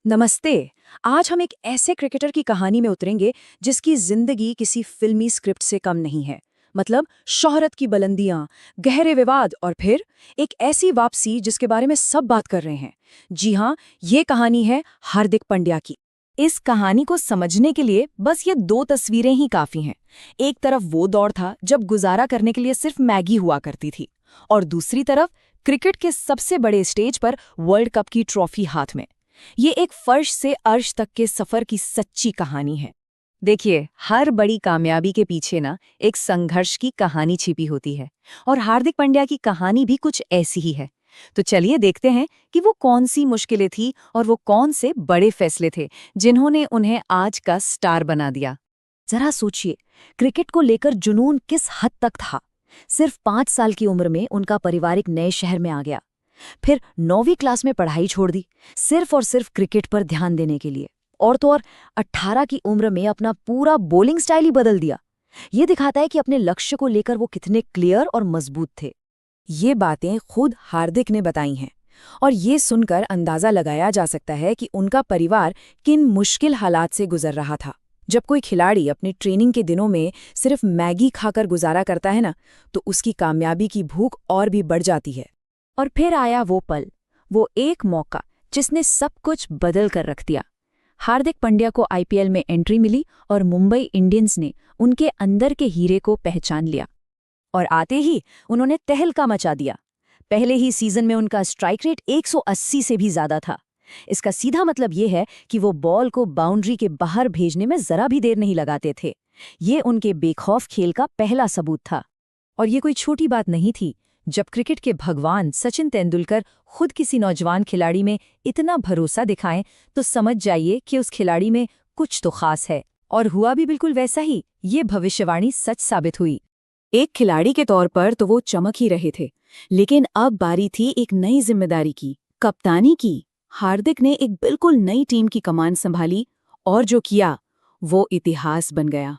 नमस्ते। आज हम एक ऐसे क्रिकेटर की कहानी में उतरेंगे जिसकी जिंदगी किसी फिल्मी स्क्रिप्ट से कम नहीं है। मतलब शोहरत की बुलंदियां, गहरे विवाद और फिर एक ऐसी वापसी जिसके बारे में सब बात कर रहे हैं। जी हाँ, ये कहानी है हार्दिक पांड्या की। इस कहानी को समझने के लिए बस ये दो तस्वीरें ही काफी हैं। एक तरफ वो दौर था जब गुजारा करने के लिए सिर्फ मैगी हुआ करती थी, और दूसरी तरफ क्रिकेट के सबसे बड़े स्टेज पर वर्ल्ड कप की ट्रॉफी हाथ में। ये एक फर्श से अर्श तक के सफर की सच्ची कहानी है। देखिए, हर बड़ी कामयाबी के पीछे ना एक संघर्ष की कहानी छिपी होती है, और हार्दिक पांड्या की कहानी भी कुछ ऐसी ही है। तो चलिए देखते हैं कि वो कौन सी मुश्किलें थी और वो कौन से बड़े फैसले थे जिन्होंने उन्हें आज का स्टार बना दिया। जरा सोचिए, क्रिकेट को लेकर जुनून किस हद तक था। सिर्फ 5 साल की उम्र में उनका परिवार एक नए शहर में आ गया। फिर 9वीं क्लास में पढ़ाई छोड़ दी, सिर्फ और सिर्फ क्रिकेट पर ध्यान देने के लिए। और तो और 18 की उम्र में अपना पूरा बॉलिंग स्टाइल ही बदल दिया। ये दिखाता है कि अपने लक्ष्य को लेकर वो कितने क्लियर और मजबूत थे। ये बातें खुद हार्दिक ने बताई हैं, और ये सुनकर अंदाजा लगाया जा सकता है कि उनका परिवार किन मुश्किल हालात से गुजर रहा था। जब कोई खिलाड़ी अपनी ट्रेनिंग के दिनों में सिर्फ मैगी खाकर गुजारा करता है ना, तो उसकी कामयाबी की भूख और भी बढ़ जाती है। और फिर आया वो पल, वो एक मौका जिसने सब कुछ बदल कर रख दिया। हार्दिक पांड्या को आईपीएल में एंट्री मिली और मुंबई इंडियंस ने उनके अंदर के हीरे को पहचान लिया। और आते ही उन्होंने तहलका मचा दिया। पहले ही सीजन में उनका स्ट्राइक रेट 180 से भी ज्यादा था। इसका सीधा मतलब ये है कि वो बॉल को बाउंड्री के बाहर भेजने में जरा भी देर नहीं लगाते थे। ये उनके बेखौफ खेल का पहला सबूत था। और ये कोई छोटी बात नहीं थी। जब क्रिकेट के भगवान सचिन तेंदुलकर खुद किसी नौजवान खिलाड़ी में इतना भरोसा दिखाएं, तो समझ जाइए कि उस खिलाड़ी में कुछ तो खास है। और हुआ भी बिल्कुल वैसा ही। ये भविष्यवाणी सच साबित हुई। एक खिलाड़ी के तौर पर तो वो चमक ही रहे थे, लेकिन अब बारी थी एक नई जिम्मेदारी की, कप्तानी की। हार्दिक ने एक बिल्कुल नई टीम की कमान संभाली, और जो किया वो इतिहास बन गया।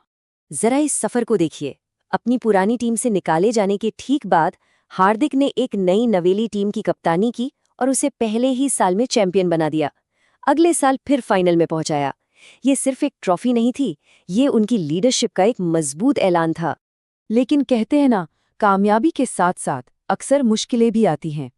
जरा इस सफर को देखिए। अपनी पुरानी टीम से निकाले जाने के ठीक बाद हार्दिक ने एक नई नवेली टीम की कप्तानी की और उसे पहले ही साल में चैंपियन बना दिया। अगले साल फिर फाइनल में पहुंचाया। ये सिर्फ एक ट्रॉफी नहीं थी, ये उनकी लीडरशिप का एक मजबूत ऐलान था। लेकिन कहते हैं ना, कामयाबी के साथ साथ अक्सर मुश्किलें भी आती हैं।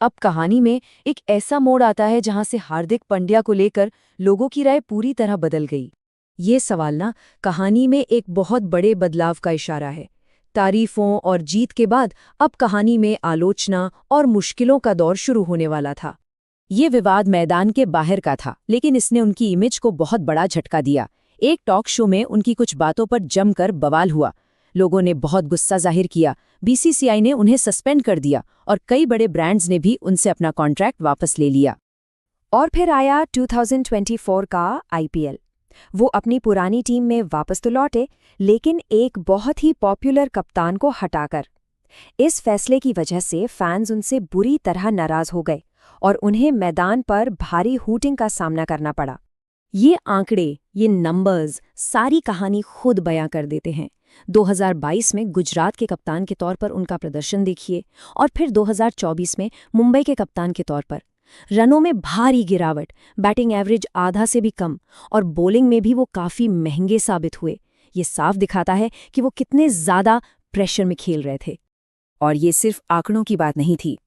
अब कहानी में एक ऐसा मोड़ आता है जहां से हार्दिक पांड्या को लेकर लोगों की राय पूरी तरह बदल गई। ये सवाल ना कहानी में एक बहुत बड़े बदलाव का इशारा है। तारीफों और जीत के बाद अब कहानी में आलोचना और मुश्किलों का दौर शुरू होने वाला था। ये विवाद मैदान के बाहर का था, लेकिन इसने उनकी इमेज को बहुत बड़ा झटका दिया। एक टॉक शो में उनकी कुछ बातों पर जमकर बवाल हुआ। लोगों ने बहुत गुस्सा जाहिर किया। बीसीसीआई ने उन्हें सस्पेंड कर दिया और कई बड़े ब्रांड्स ने भी उनसे अपना कॉन्ट्रैक्ट वापस ले लिया। और फिर आया 2024 का आईपीएल। वो अपनी पुरानी टीम में वापस तो लौटे, लेकिन एक बहुत ही पॉपुलर कप्तान को हटाकर। इस फैसले की वजह से फैंस उनसे बुरी तरह नाराज हो गए और उन्हें मैदान पर भारी हूटिंग का सामना करना पड़ा। ये आंकड़े, ये नंबर्स सारी कहानी खुद बयां कर देते हैं। 2022 में गुजरात के कप्तान के तौर पर उनका प्रदर्शन देखिए, और फिर 2024 में मुंबई के कप्तान के तौर पर। रनों में भारी गिरावट, बैटिंग एवरेज आधा से भी कम, और बॉलिंग में भी वो काफी महंगे साबित हुए। ये साफ दिखाता है कि वो कितने ज्यादा प्रेशर में खेल रहे थे। और ये सिर्फ आंकड़ों की बात नहीं थी।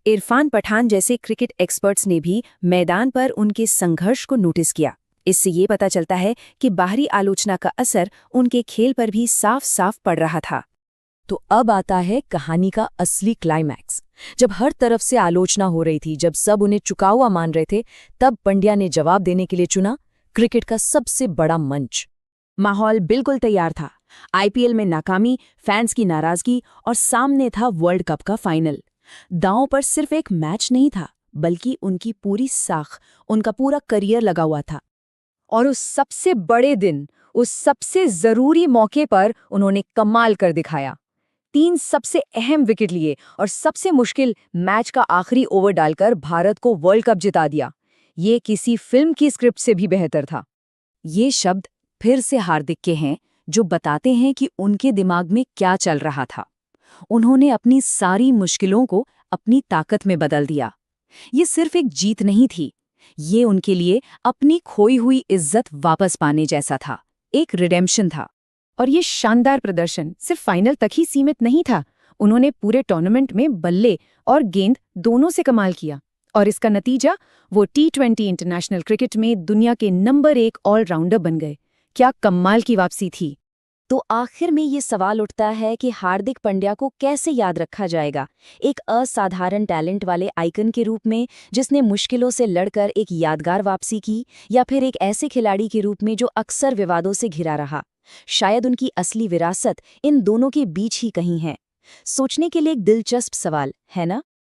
इरफान पठान जैसे क्रिकेट एक्सपर्ट्स ने भी मैदान पर उनके संघर्ष को नोटिस किया। इससे ये पता चलता है कि बाहरी आलोचना का असर उनके खेल पर भी साफ साफ पड़ रहा था। तो अब आता है कहानी का असली क्लाइमैक्स। जब हर तरफ से आलोचना हो रही थी, जब सब उन्हें चुका हुआ मान रहे थे, तब पांड्या ने जवाब देने के लिए चुना क्रिकेट का सबसे बड़ा मंच। माहौल बिल्कुल तैयार था। आईपीएल में नाकामी, फैंस की नाराजगी, और सामने था वर्ल्ड कप का फाइनल। दांव पर सिर्फ एक मैच नहीं था, बल्कि उनकी पूरी साख, उनका पूरा करियर लगा हुआ था। और उस सबसे बड़े दिन, उस सबसे जरूरी मौके पर उन्होंने कमाल कर दिखाया। 3 सबसे अहम विकेट लिए और सबसे मुश्किल मैच का आखिरी ओवर डालकर भारत को वर्ल्ड कप जिता दिया। ये किसी फिल्म की स्क्रिप्ट से भी बेहतर था। ये शब्द फिर से हार्दिक के हैं, जो बताते हैं कि उनके दिमाग में क्या चल रहा था। उन्होंने अपनी सारी मुश्किलों को अपनी ताकत में बदल दिया। ये सिर्फ एक जीत नहीं थी, ये उनके लिए अपनी खोई हुई इज्जत वापस पाने जैसा था, एक रिडेम्पशन था। और ये शानदार प्रदर्शन सिर्फ फाइनल तक ही सीमित नहीं था। उन्होंने पूरे टूर्नामेंट में बल्ले और गेंद दोनों से कमाल किया, और इसका नतीजा वो T20 इंटरनेशनल क्रिकेट में दुनिया के नंबर 1 ऑलराउंडर बन गए। क्या कमाल की वापसी थी। तो आखिर में ये सवाल उठता है कि हार्दिक पांड्या को कैसे याद रखा जाएगा, एक असाधारण टैलेंट वाले आइकन के रूप में जिसने मुश्किलों से लड़कर एक यादगार वापसी की, या फिर एक ऐसे खिलाड़ी के रूप में जो अक्सर विवादों से घिरा रहा। शायद उनकी असली विरासत इन दोनों के बीच ही कहीं है। सोचने के लिए एक दिलचस्प सवाल है ना।